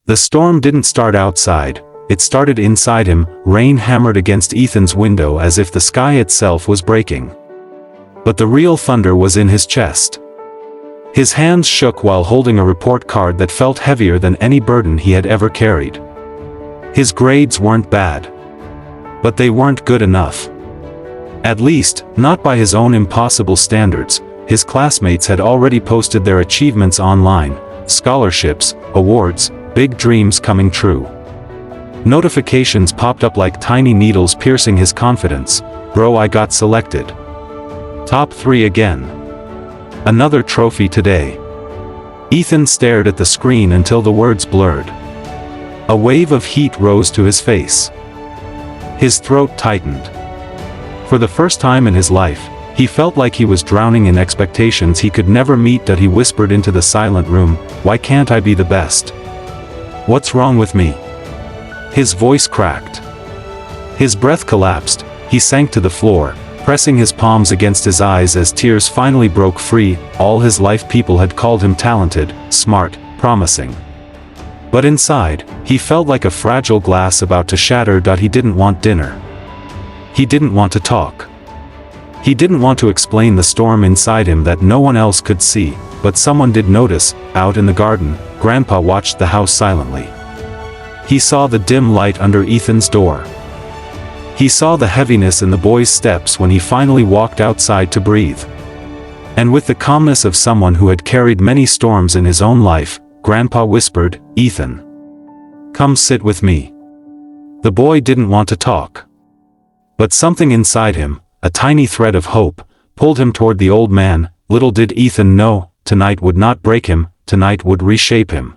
The storm didn't start outside, it started inside him. Rain hammered against Ethan's window as if the sky itself was breaking. But the real thunder was in his chest. His hands shook while holding a report card that felt heavier than any burden he had ever carried. His grades weren't bad. But they weren't good enough. At least, not by his own impossible standards. His classmates had already posted their achievements online, scholarships, awards, big dreams coming true. Notifications popped up like tiny needles piercing his confidence. Bro, I got selected. Top 3 again. Another trophy today. Ethan stared at the screen until the words blurred. A wave of heat rose to his face. His throat tightened. For the first time in his life, he felt like he was drowning in expectations he could never meet. He whispered into the silent room, "Why can't I be the best? What's wrong with me?" His voice cracked. His breath collapsed. He sank to the floor, pressing his palms against his eyes as tears finally broke free. All his life people had called him talented, smart, promising. But inside, he felt like a fragile glass about to shatter. He didn't want dinner. He didn't want to talk. He didn't want to explain the storm inside him that no one else could see, but someone did notice. Out in the garden, Grandpa watched the house silently. He saw the dim light under Ethan's door. He saw the heaviness in the boy's steps when he finally walked outside to breathe. And with the calmness of someone who had carried many storms in his own life, Grandpa whispered, "Ethan, come sit with me." The boy didn't want to talk. But something inside him, a tiny thread of hope, pulled him toward the old man. Little did Ethan know, tonight would not break him, tonight would reshape him.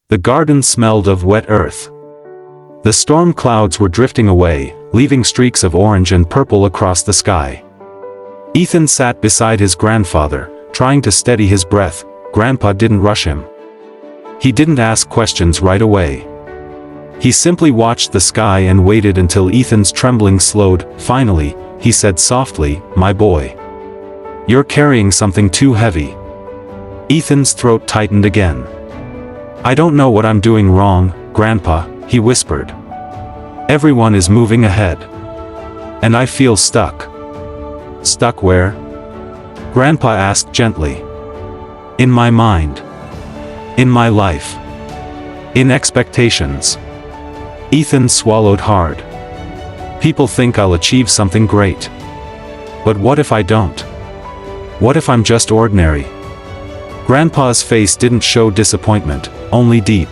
The garden smelled of wet earth. The storm clouds were drifting away, leaving streaks of orange and purple across the sky. Ethan sat beside his grandfather, trying to steady his breath. Grandpa didn't rush him. He didn't ask questions right away. He simply watched the sky and waited until Ethan's trembling slowed. Finally, he said softly, "My boy. You're carrying something too heavy." Ethan's throat tightened again. "I don't know what I'm doing wrong, Grandpa," he whispered. "Everyone is moving ahead. And I feel stuck." "Stuck where?" Grandpa asked gently. "In my mind. In my life. In expectations." Ethan swallowed hard. "People think I'll achieve something great. But what if I don't? What if I'm just ordinary?" Grandpa's face didn't show disappointment, only deep,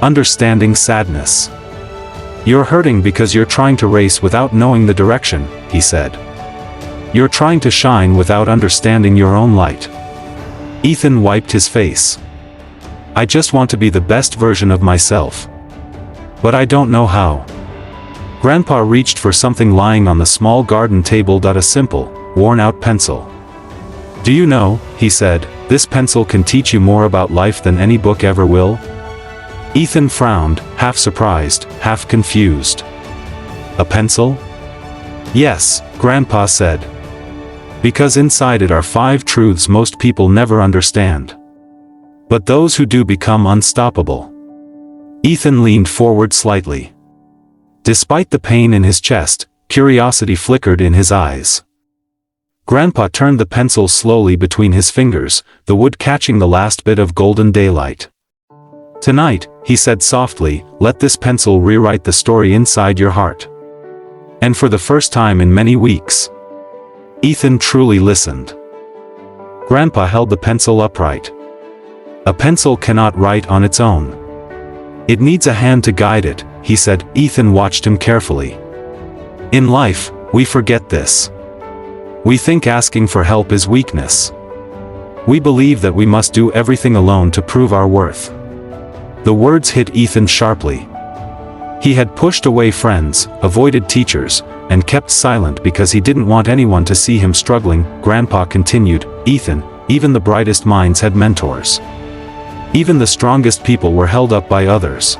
understanding sadness. "You're hurting because you're trying to race without knowing the direction," he said. "You're trying to shine without understanding your own light." Ethan wiped his face. "I just want to be the best version of myself. But I don't know how." Grandpa reached for something lying on the small garden table. A simple, worn-out pencil. "Do you know," he said, "this pencil can teach you more about life than any book ever will?" Ethan frowned, half surprised, half confused. "A pencil?" "Yes," Grandpa said. "Because inside it are 5 truths most people never understand. But those who do become unstoppable." Ethan leaned forward slightly. Despite the pain in his chest, curiosity flickered in his eyes. Grandpa turned the pencil slowly between his fingers, the wood catching the last bit of golden daylight. "Tonight," he said softly, "let this pencil rewrite the story inside your heart." And for the first time in many weeks, Ethan truly listened. Grandpa held the pencil upright. "A pencil cannot write on its own. It needs a hand to guide it," he said. Ethan watched him carefully. "In life, we forget this. We think asking for help is weakness. We believe that we must do everything alone to prove our worth." The words hit Ethan sharply. He had pushed away friends, avoided teachers, and kept silent because he didn't want anyone to see him struggling. Grandpa continued, "Ethan, even the brightest minds had mentors. Even the strongest people were held up by others.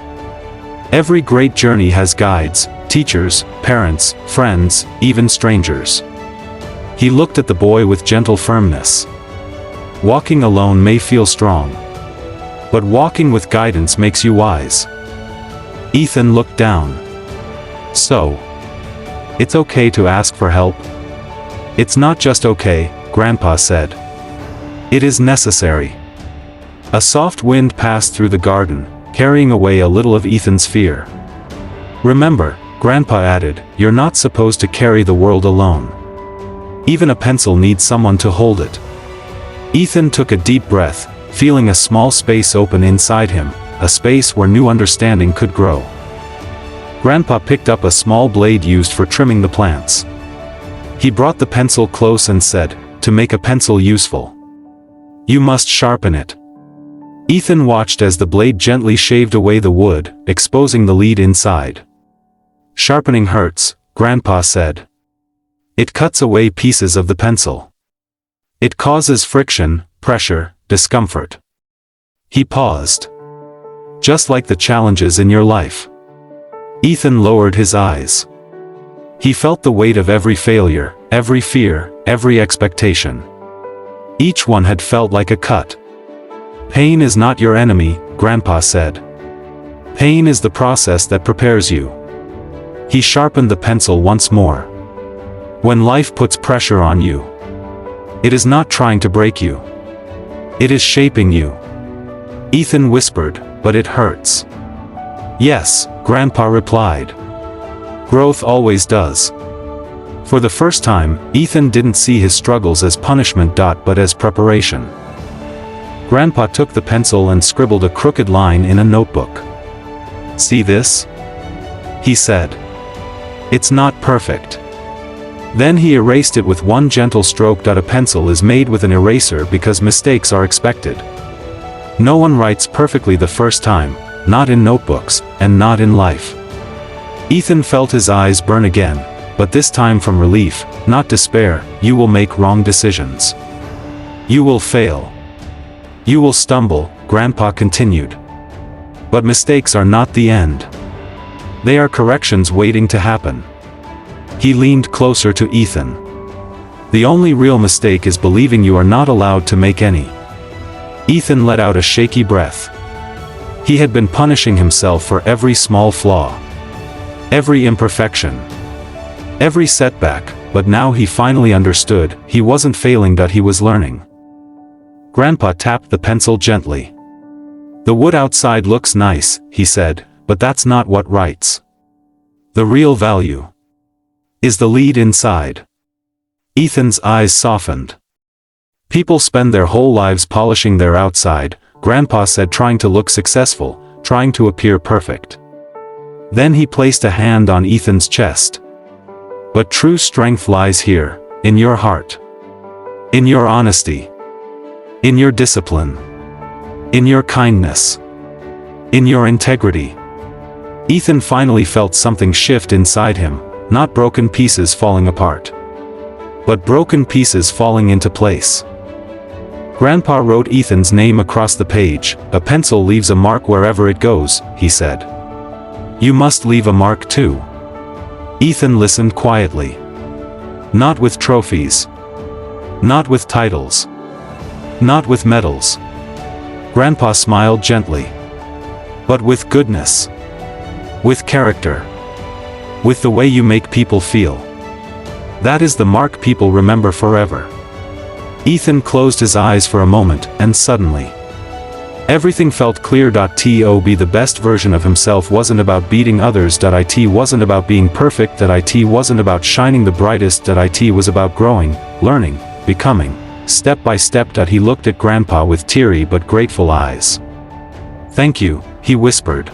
Every great journey has guides, teachers, parents, friends, even strangers." He looked at the boy with gentle firmness. "Walking alone may feel strong. But walking with guidance makes you wise. Ethan looked down. So, it's okay to ask for help? It's not just okay, Grandpa said. It is necessary. A soft wind passed through the garden, carrying away a little of Ethan's fear. Remember, Grandpa added, you're not supposed to carry the world alone. Even a pencil needs someone to hold it. Ethan took a deep breath, feeling a small space open inside him, a space where new understanding could grow. Grandpa picked up a small blade used for trimming the plants. He brought the pencil close and said, to make a pencil useful, you must sharpen it. Ethan watched as the blade gently shaved away the wood, exposing the lead inside. Sharpening hurts, Grandpa said. It cuts away pieces of the pencil. It causes friction, pressure, discomfort. He paused. Just like the challenges in your life. Ethan lowered his eyes. He felt the weight of every failure, every fear, every expectation. Each one had felt like a cut. Pain is not your enemy, Grandpa said. Pain is the process that prepares you. He sharpened the pencil once more. When life puts pressure on you, it is not trying to break you. It is shaping you. Ethan whispered, but it hurts. Yes, Grandpa replied. Growth always does. For the first time, Ethan didn't see his struggles as punishment but as preparation. Grandpa took the pencil and scribbled a crooked line in a notebook. See this? He said. It's not perfect. Then he erased it with one gentle stroke. A pencil is made with an eraser because mistakes are expected. No one writes perfectly the first time, not in notebooks, and not in life. Ethan felt his eyes burn again, but this time from relief, not despair. You will make wrong decisions. You will fail. You will stumble, Grandpa continued. But mistakes are not the end. They are corrections waiting to happen. He leaned closer to Ethan. The only real mistake is believing you are not allowed to make any. Ethan let out a shaky breath. He had been punishing himself for every small flaw, every imperfection, every setback, but now he finally understood, he wasn't failing, that he was learning. Grandpa tapped the pencil gently. The wood outside looks nice, he said, but that's not what writes. The real value is the lead inside. Ethan's eyes softened. People spend their whole lives polishing their outside, Grandpa said, trying to look successful, trying to appear perfect. Then he placed a hand on Ethan's chest. But true strength lies here, in your heart. In your honesty. In your discipline. In your kindness. In your integrity. Ethan finally felt something shift inside him, not broken pieces falling apart, but broken pieces falling into place. Grandpa wrote Ethan's name across the page. A pencil leaves a mark wherever it goes, he said. You must leave a mark too. Ethan listened quietly. Not with trophies. Not with titles. Not with medals. Grandpa smiled gently. But with goodness. With character. With the way you make people feel. That is the mark people remember forever. Ethan closed his eyes for a moment, and suddenly, everything felt clear. To be the best version of himself wasn't about beating others. It wasn't about being perfect. It wasn't about shining the brightest. It was about growing, learning, becoming, step by step. He looked at Grandpa with teary but grateful eyes. Thank you, he whispered.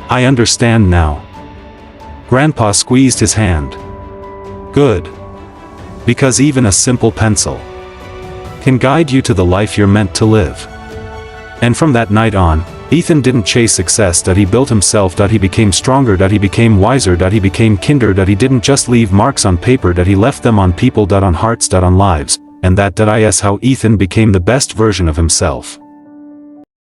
I understand now. Grandpa squeezed his hand. Good. Because even a simple pencil can guide you to the life you're meant to live. And from that night on, Ethan didn't chase success. He built himself. He became stronger. He became wiser. He became kinder. He didn't just leave marks on paper. He left them on people. On hearts. On lives. And that is how Ethan became the best version of himself.